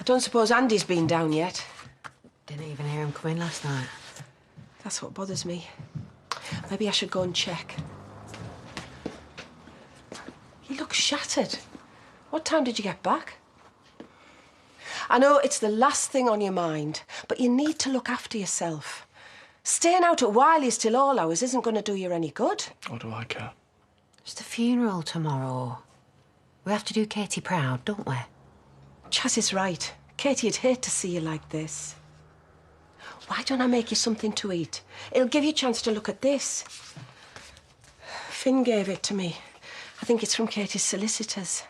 don't suppose Andy's been down yet. Didn't even hear him come in last night. That's what bothers me. Maybe I should go and check. He looks shattered. What time did you get back? I know it's the last thing on your mind, but you need to look after yourself. Staying out at Wiley's till all hours isn't going to do you any good. What do I care? It's the funeral tomorrow. We have to do Katie proud, don't we? Chaz is right. Katie'd hate to see you like this. Why don't I make you something to eat? It'll give you a chance to look at this. Finn gave it to me. I think it's from Katie's solicitors.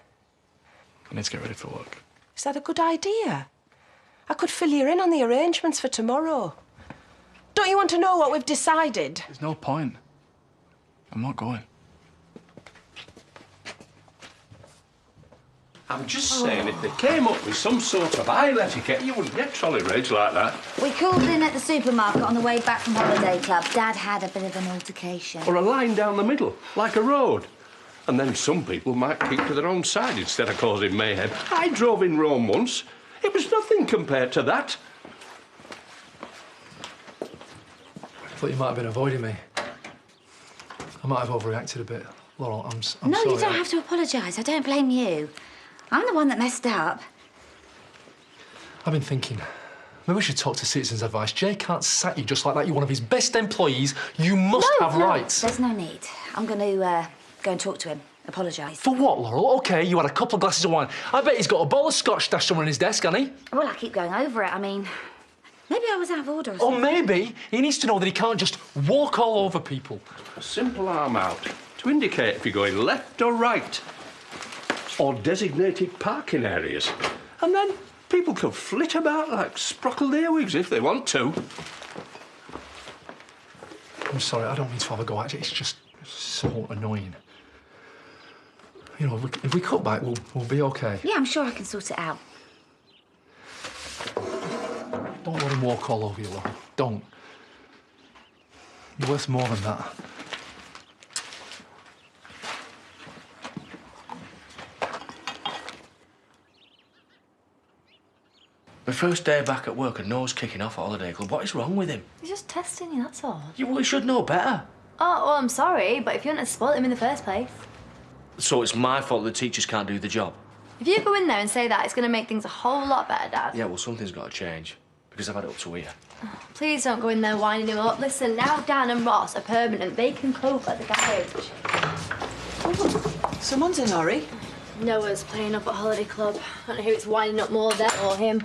I need to get ready for work. Is that a good idea? I could fill you in on the arrangements for tomorrow. Don't you want to know what we've decided? There's no point. I'm not going. I'm just saying, if they came up with some sort of aisle etiquette, you wouldn't get trolley rage like that. We called in at the supermarket on the way back from Holiday Club. Dad had a bit of an altercation. Or a line down the middle, like a road. And then some people might keep to their own side instead of causing mayhem. I drove in Rome once. It was nothing compared to that. I thought you might have been avoiding me. I might have overreacted a bit. Laurel, I'm No, sorry. you don't have to apologise. I don't blame you. I'm the one that messed up. I've been thinking, maybe we should talk to Citizens Advice. Jay can't sack you just like that. You're one of his best employees. You must have rights. There's no need. I'm going to go and talk to him. Apologise. For what, Laurel? OK, you had a couple of glasses of wine. I bet he's got a bottle of scotch stashed somewhere in his desk, hasn't he? Well, I keep going over it. I mean, maybe I was out of order or Or something. maybe he needs to know that he can't just walk all over people. A simple arm out to indicate if you're going left or right. Or designated parking areas. And then people can flit about like sprockled earwigs if they want to. I'm sorry, I don't mean to have a go at you. It's just so annoying. You know, if we cut back, we'll be OK. Yeah, I'm sure I can sort it out. Don't let him walk all over you, Laurel. Don't. You're worth more than that. My first day back at work and nose kicking off at Holiday Club. What is wrong with him? He's just testing you, that's all. You should know better. Oh, well, I'm sorry, but if you hadn't spoilt him in the first place. So it's my fault the teachers can't do the job? If you go in there and say that, it's going to make things a whole lot better, Dad. Yeah, well, something's got to change. Because I've had it up to here. Please don't go in there winding him up. Listen, now Dan and Ross are permanent. They can cope at the garage. Someone's in a hurry. Noah's playing up at Holiday Club. I don't know who it's winding up more, them or him.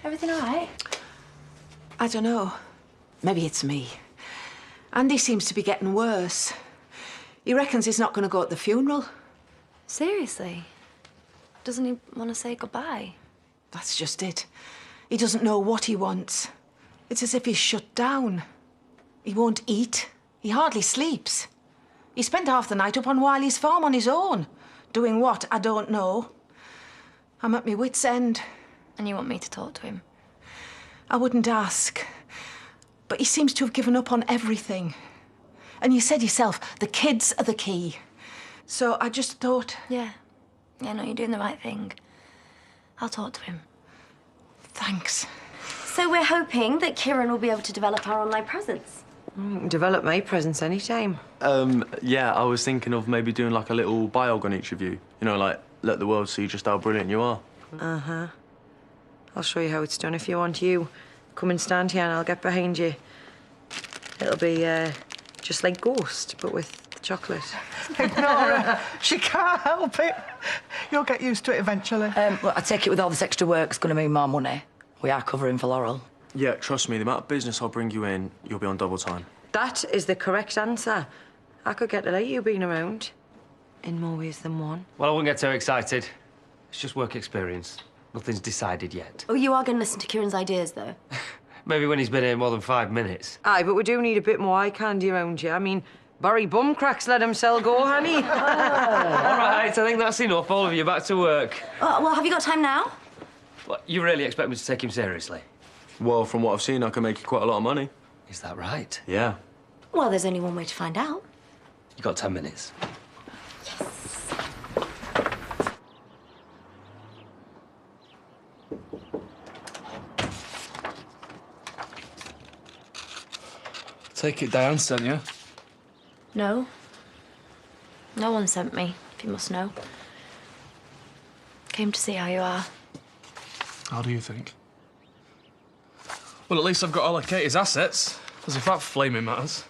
Everything all right? I don't know. Maybe it's me. Andy seems to be getting worse. He reckons he's not going to go at the funeral. Seriously? Doesn't he want to say goodbye? That's just it. He doesn't know what he wants. It's as if he's shut down. He won't eat. He hardly sleeps. He spent half the night up on Wiley's farm on his own. Doing what, I don't know. I'm at my wit's end. And you want me to talk to him? I wouldn't ask. But he seems to have given up on everything. And you said yourself, the kids are the key. So I just thought... Yeah. Yeah, no, you're doing the right thing. I'll talk to him. Thanks. So we're hoping that Kieran will be able to develop our online presence. Develop my presence anytime. Yeah, I was thinking of maybe doing like a little biog on each of you. You know, like, let the world see just how brilliant you are. Uh-huh. I'll show you how it's done if you want. You come and stand here and I'll get behind you. It'll be just like Ghost, but with the chocolate. Ignore her. She can't help it. You'll get used to it eventually. Well, I take it with all this extra work, it's going to mean more money. We are covering for Laurel. Yeah, trust me, the amount of business I'll bring you in, you'll be on double time. That is the correct answer. I could get to like you being around. In more ways than one. Well, I wouldn't get too excited. It's just work experience. Nothing's decided yet. Oh, you are going to listen to Kieran's ideas, though? Maybe when he's been here more than 5 minutes. Aye, but we do need a bit more eye candy around you. I mean, Barry Bumcracks let himself go, honey. All right, I think that's enough. All of you, back to work. Well, have you got time now? What, you really expect me to take him seriously? Well, from what I've seen, I can make you quite a lot of money. Is that right? Yeah. Well, there's only one way to find out. You got 10 minutes. Take it Diane sent you. No. No one sent me, if you must know. Came to see how you are. How do you think? Well, at least I've got all of Katie's assets. As if that flaming matters.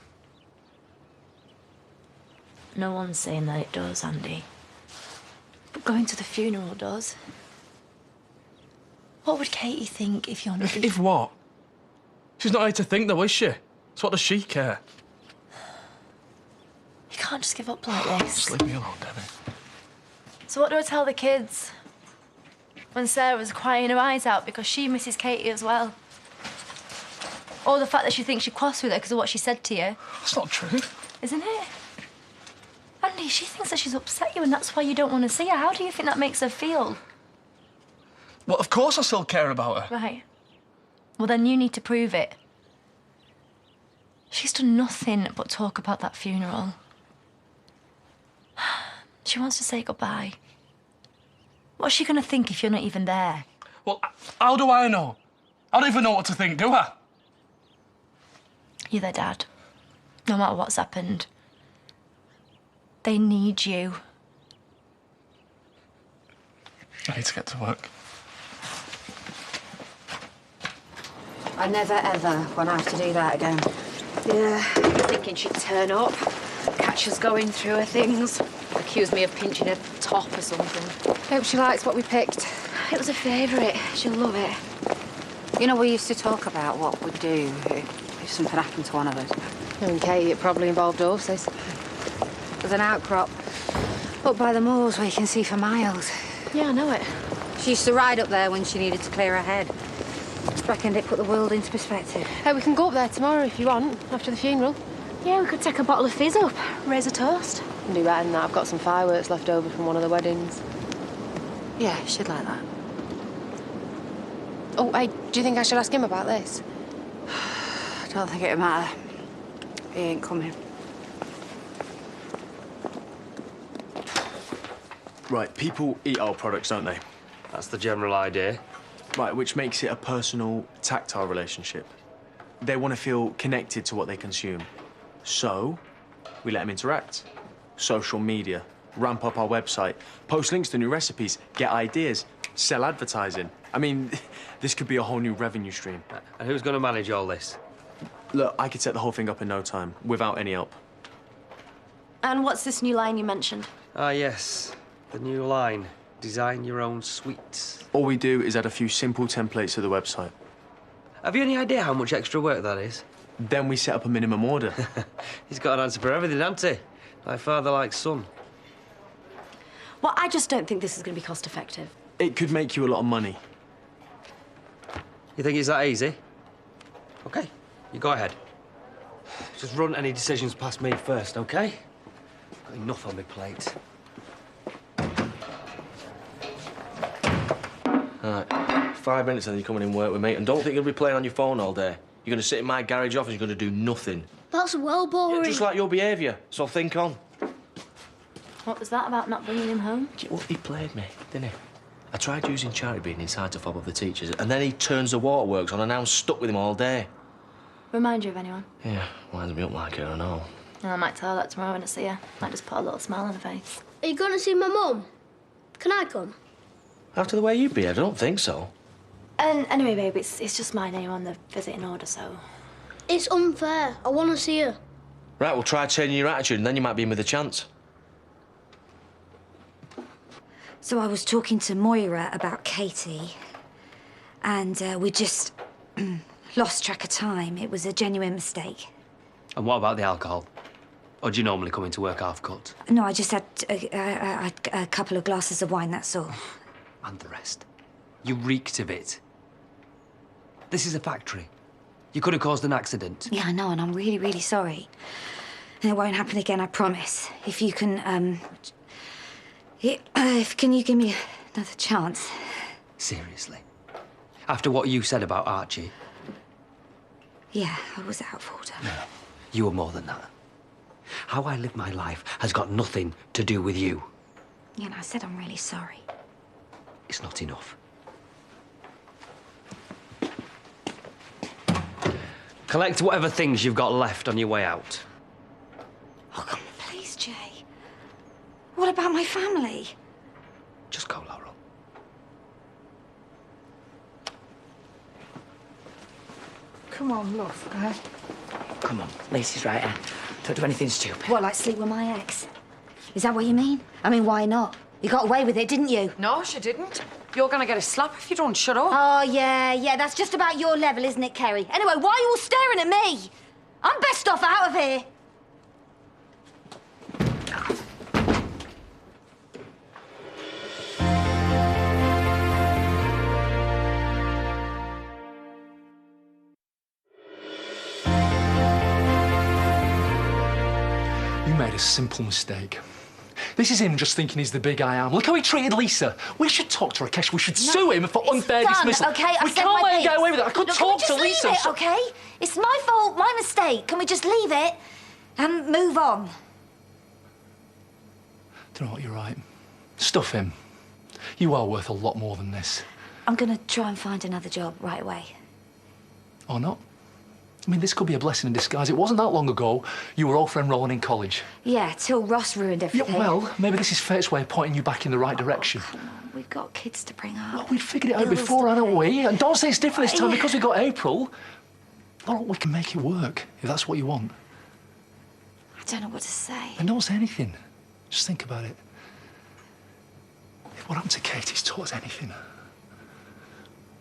No one's saying that it does, Andy. But going to the funeral does. What would Katie think if you're not... If what? She's not here to think, though, is she? So what does she care? You can't just give up like this. Just leave me alone, Debbie. So what do I tell the kids? When Sarah was crying her eyes out because she misses Katie as well. Or the fact that she thinks you're cross with her because of what she said to you. That's not true. Isn't it? Andy, she thinks that she's upset you and that's why you don't want to see her. How do you think that makes her feel? Well, of course I still care about her. Right. Well, then you need to prove it. She's done nothing but talk about that funeral. She wants to say goodbye. What's she going to think if you're not even there? Well, how do I know? I don't even know what to think, do I? You're their dad. No matter what's happened. They need you. I need to get to work. I never, ever want to have to do that again. Yeah, thinking she'd turn up, catch us going through her things, accuse me of pinching her top or something. Hope she likes what we picked. It was a favourite. She'll love it. You know, we used to talk about what we'd do if something happened to one of us. And Katie, it probably involved horses. There's an outcrop up by the moors where you can see for miles. Yeah, I know it. She used to ride up there when she needed to clear her head. Reckoned it put the world into perspective. Hey, we can go up there tomorrow if you want, after the funeral. Yeah, we could take a bottle of fizz up, raise a toast. And do better than that. I've got some fireworks left over from one of the weddings. Yeah, she'd like that. Oh, hey, do you think I should ask him about this? I don't think it'd matter. He ain't coming. Right, people eat our products, don't they? That's the general idea. Right, which makes it a personal, tactile relationship. They want to feel connected to what they consume. So, we let them interact. Social media, ramp up our website, post links to new recipes, get ideas, sell advertising. I mean, this could be a whole new revenue stream. And who's going to manage all this? Look, I could set the whole thing up in no time, without any help. And what's this new line you mentioned? Ah, yes. The new line. Design your own sweets. All we do is add a few simple templates to the website. Have you any idea how much extra work that is? Then we set up a minimum order. He's got an answer for everything, hasn't he? Like father, like son. Well, I just don't think this is going to be cost effective. It could make you a lot of money. You think it's that easy? OK, you go ahead. Just run any decisions past me first, OK? Got enough on my plate. All right, 5 minutes and you're coming in work with me. And don't think you'll be playing on your phone all day. You're going to sit in my garage office, you're going to do nothing. That's well boring. Yeah, just like your behaviour, so think on. What was that about not bringing him home? Well, he played me, didn't he? I tried using charity being inside to fob up the teachers, and then he turns the waterworks on, and now I'm stuck with him all day. Remind you of anyone? Yeah, winds me up like it, I know. Well, I might tell her that tomorrow when I see her. Might just put a little smile on her face. Are you going to see my mum? Can I come? After the way you behave, I don't think so. And anyway, babe, it's just my name on the visiting order, so... It's unfair. I want to see her. Right, well, try changing your attitude, and then you might be in with a chance. So I was talking to Moira about Katie, and we just lost track of time. It was a genuine mistake. And what about the alcohol? Or do you normally come into work half-cut? No, I just had a couple of glasses of wine, that's all. And the rest. You reeked of it. This is a factory. You could have caused an accident. Yeah, I know, and I'm really, really sorry. And it won't happen again, I promise. If you can, can you give me another chance? Seriously? After what you said about Archie? Yeah, I was out of order. No, you were more than that. How I live my life has got nothing to do with you. Yeah, and I said I'm really sorry. It's not enough. Collect whatever things you've got left on your way out. Oh, come on, please, Jay. What about my family? Just go, Laurel. Come on, love, eh? Come on, Lacey's right, eh? Don't do anything stupid. What, like sleep with my ex? Is that what you mean? I mean, why not? You got away with it, didn't you? No, she didn't. You're gonna get a slap if you don't shut up. Oh, yeah, that's just about your level, isn't it, Kerry? Anyway, why are you all staring at me? I'm best off out of here. You made a simple mistake. This is him just thinking he's the big I am. Look how he treated Lisa. We should talk to Rakesh. We should sue him for unfair dismissal. Okay, we can't let him get away with it. I could talk to Lisa. Leave it, okay? It's my fault, my mistake. Can we just leave it and move on? Do you know what? You're right. Stuff him. You are worth a lot more than this. I'm gonna try and find another job right away. Or not. I mean, this could be a blessing in disguise. It wasn't that long ago you were all for enrolling in college. Yeah, till Ross ruined everything. Yeah, well, maybe this is fate's way of pointing you back in the right direction. Come on, we've got kids to bring up. Well, we figured it out Bills before, to haven't pay. we? And don't say it's different this time because we got April. Well, we can make it work, if that's what you want. I don't know what to say. And don't say anything. Just think about it. If what happened to Katie's taught us anything,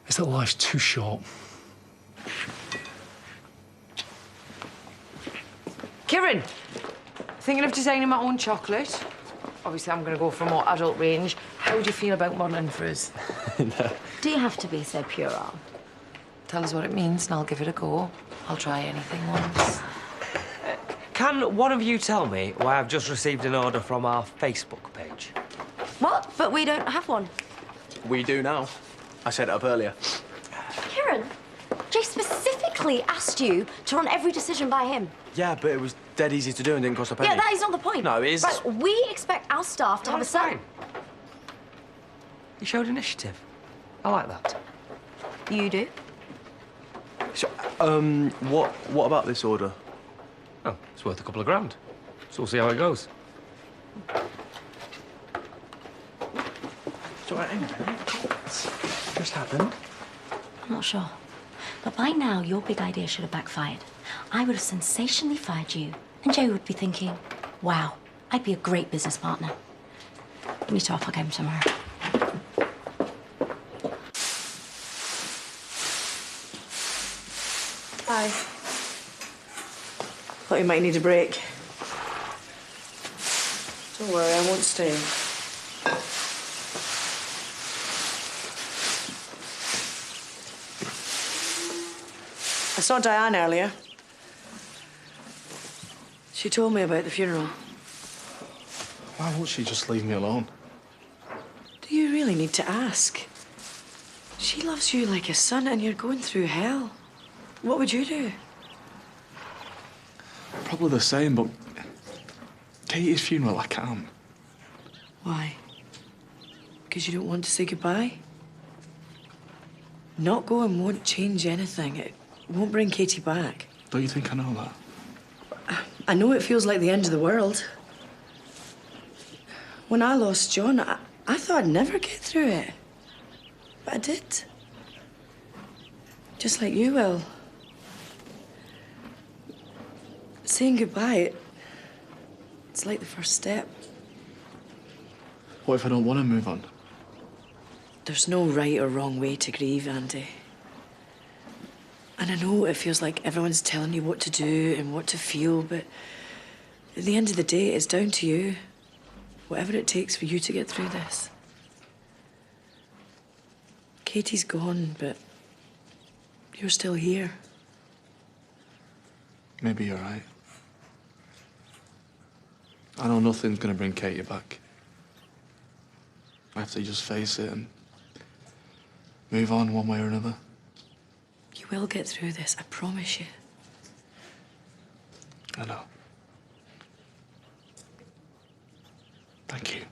it's that life's too short. Kieran, thinking of designing my own chocolate. Obviously, I'm going to go for a more adult range. How do you feel about modelling for us? Do you have to be so puerile? Tell us what it means and I'll give it a go. I'll try anything once. Can one of you tell me why I've just received an order from our Facebook page? What? But we don't have one. We do now. I set it up earlier. Kieran, Jay specifically asked you to run every decision by him. Yeah, but it was dead easy to do and didn't cost a penny. Yeah, that is not the point. No, it is. Right, we expect our staff to have a certain... You showed initiative. I like that. You do? So, what about this order? Oh, it's worth a couple of grand. So we'll see how it goes. It's all right, hang on a minute. What's just happened? I'm not sure. But by now, your big idea should have backfired. I would have sensationally fired you, and Jay would be thinking, wow, I'd be a great business partner. Meet off, I'll get him tomorrow. Hi. Thought you might need a break. Don't worry, I won't stay. I saw Diane earlier. She told me about the funeral. Why won't she just leave me alone? Do you really need to ask? She loves you like a son and you're going through hell. What would you do? Probably the same, but Katie's funeral, I can't. Why? Because you don't want to say goodbye? Not going won't change anything. It won't bring Katie back. Don't you think I know that? I know it feels like the end of the world. When I lost John, I thought I'd never get through it. But I did. Just like you will. Saying goodbye, it's like the first step. What if I don't want to move on? There's no right or wrong way to grieve, Andy. And I know it feels like everyone's telling you what to do and what to feel, but at the end of the day, it's down to you. Whatever it takes for you to get through this. Katie's gone, but you're still here. Maybe you're right. I know nothing's going to bring Katie back. I have to just face it and move on one way or another. You will get through this, I promise you. I know. Thank you.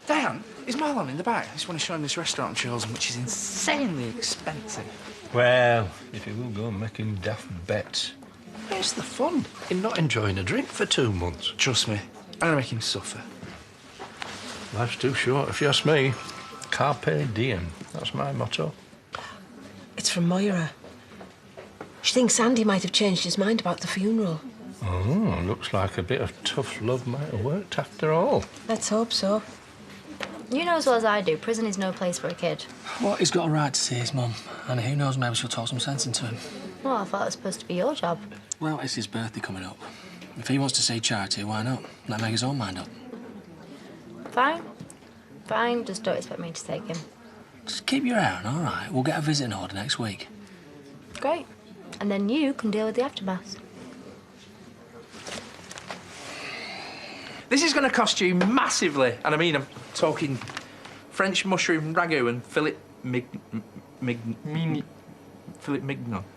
Diane, Is Marlon in the back? I just want to show him this restaurant I've chosen, which is insanely expensive. Well, if he will go making daft bets. Where's the fun in not enjoying a drink for 2 months? Trust me, I'm going to make him suffer. Life's too short, if you ask me. Carpe diem. That's my motto. It's from Moira. She thinks Andy might have changed his mind about the funeral. Oh, looks like a bit of tough love might have worked after all. Let's hope so. You know as well as I do, prison is no place for a kid. Well, he's got a right to see his mum. And who knows, maybe she'll talk some sense into him. Well, I thought it was supposed to be your job. Well, it's his birthday coming up. If he wants to see Charity, why not? Let him make his own mind up. Fine. Fine, just don't expect me to take him. Just keep your eye on, all right? We'll get a visiting order next week. Great. And then you can deal with the aftermath. This is going to cost you massively. And I mean, I'm talking French mushroom ragu and Philip Mignon.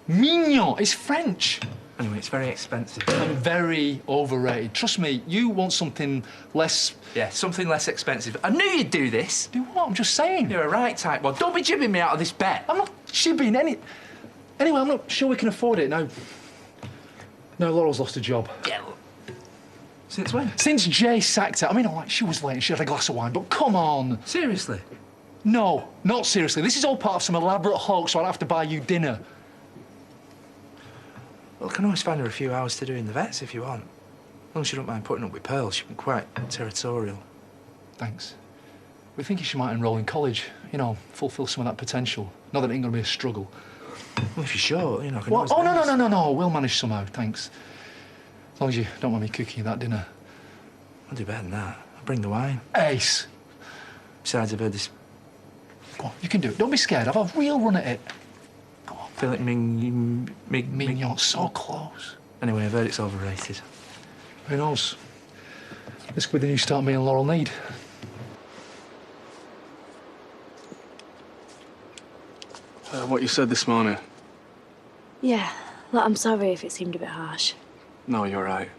Mignon, it's French. Anyway, it's very expensive. And very overrated. Trust me, you want something less... Yeah, something less expensive. I knew you'd do this. Do what? I'm just saying. You're a right type. Well, don't be jibbing me out of this bet. I'm not jibbing any... Anyway, I'm not sure we can afford it, no. No, Laurel's lost a job. Yeah. Since when? Since Jay sacked her. I mean, all right, she was late and she had a glass of wine, but come on. Seriously? No, not seriously. This is all part of some elaborate hoax, so I'll have to buy you dinner. Well, I can always find her a few hours to do in the vets if you want. As long as you don't mind putting up with Pearl, she's been quite territorial. Thanks. We're thinking she might enroll in college. You know, fulfil some of that potential. Not that it ain't gonna be a struggle. Well, if you're sure, you know, I can What? always... Oh, no. We'll manage somehow, thanks. As long as you don't mind me cooking you that dinner. I'll do better than that. I'll bring the wine. Ace. Besides, I've heard this... Go on, you can do it. Don't be scared. Have a real run at it. Go on. Philip Mignon, so close. Anyway, I've heard it's overrated. Who knows? This could be the new start me and Laurel need. What you said this morning. Yeah, look, I'm sorry if it seemed a bit harsh. No, you're right.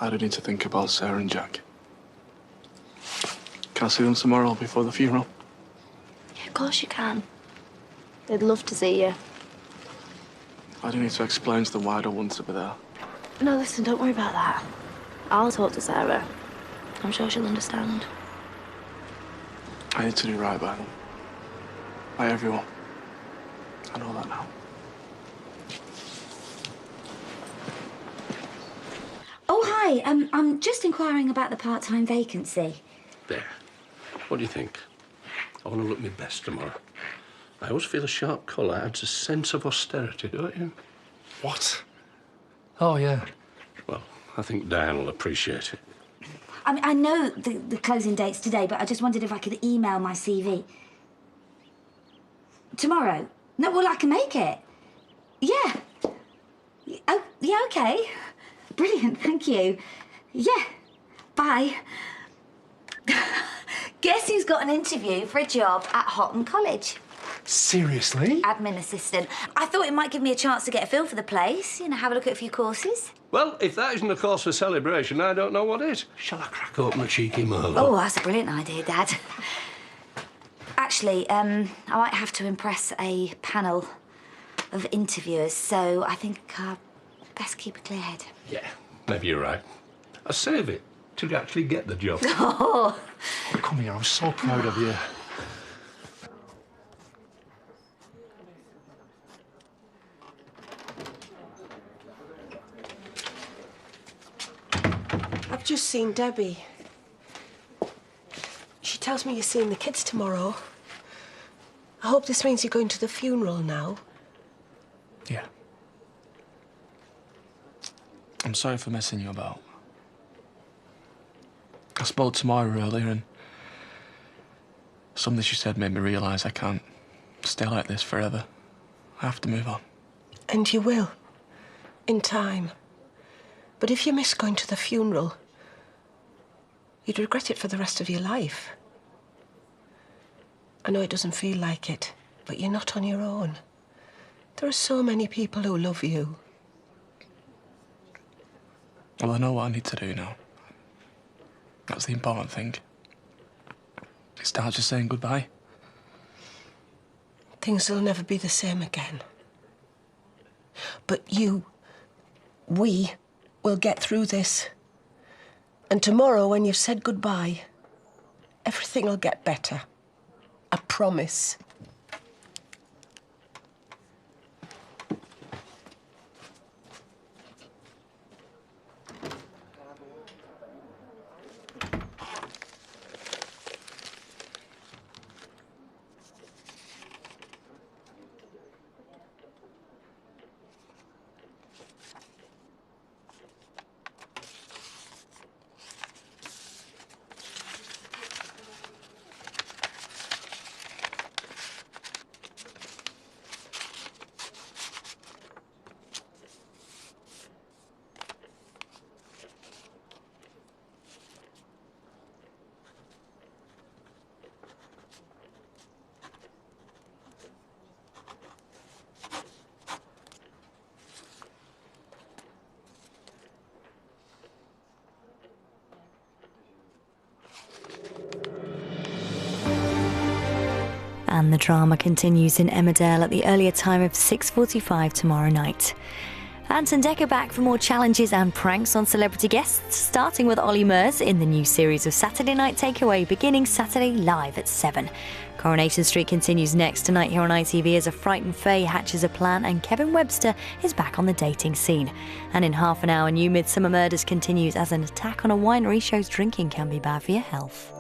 I do need to think about Sarah and Jack. Can I see them tomorrow before the funeral? Yeah, of course you can. They'd love to see you. I do need to explain to them why I don't want to be there. No, listen, don't worry about that. I'll talk to Sarah. I'm sure she'll understand. I need to do right by them. By everyone. I know that now. Oh, hi. I'm just inquiring about the part-time vacancy. There. What do you think? I want to look my best tomorrow. I always feel a sharp colour adds a sense of austerity, don't you? What? Oh, yeah. Well, I think Diane will appreciate it. I mean, I know the closing date's today, but I just wondered if I could email my CV. Tomorrow? No, well, I can make it. Yeah. Oh, yeah, OK. Brilliant, thank you. Yeah. Bye. Guess who's got an interview for a job at Houghton College? Seriously? Admin assistant. I thought it might give me a chance to get a feel for the place, you know, have a look at a few courses. Well, if that isn't a cause for celebration, I don't know what is. Shall I crack open a cheeky Merlot? Oh, that's a brilliant idea, Dad. Actually, I might have to impress a panel of interviewers, so I think I'd best keep a clear head. Yeah, maybe you're right. I'll save it till you actually get the job. Oh. Come here, I'm so proud of you. I've just seen Debbie. She tells me you're seeing the kids tomorrow. I hope this means you're going to the funeral now. Yeah. I'm sorry for messing you about. I spoke to Moira earlier and something she said made me realise I can't stay like this forever. I have to move on. And you will. In time. But if you miss going to the funeral, you'd regret it for the rest of your life. I know it doesn't feel like it, but you're not on your own. There are so many people who love you. Well, I know what I need to do now. That's the important thing. start just saying goodbye. Things will never be the same again. But we will get through this. And tomorrow, when you've said goodbye, everything will get better. I promise. And the drama continues in Emmerdale at the earlier time of 6:45 tomorrow night. Ant and Dec are back for more challenges and pranks on celebrity guests, starting with Ollie Murs in the new series of Saturday Night Takeaway, beginning Saturday live at 7. Coronation Street continues next tonight here on ITV as a frightened Faye hatches a plan and Kevin Webster is back on the dating scene. And in half an hour, New Midsummer Murders continues as an attack on a winery shows drinking can be bad for your health.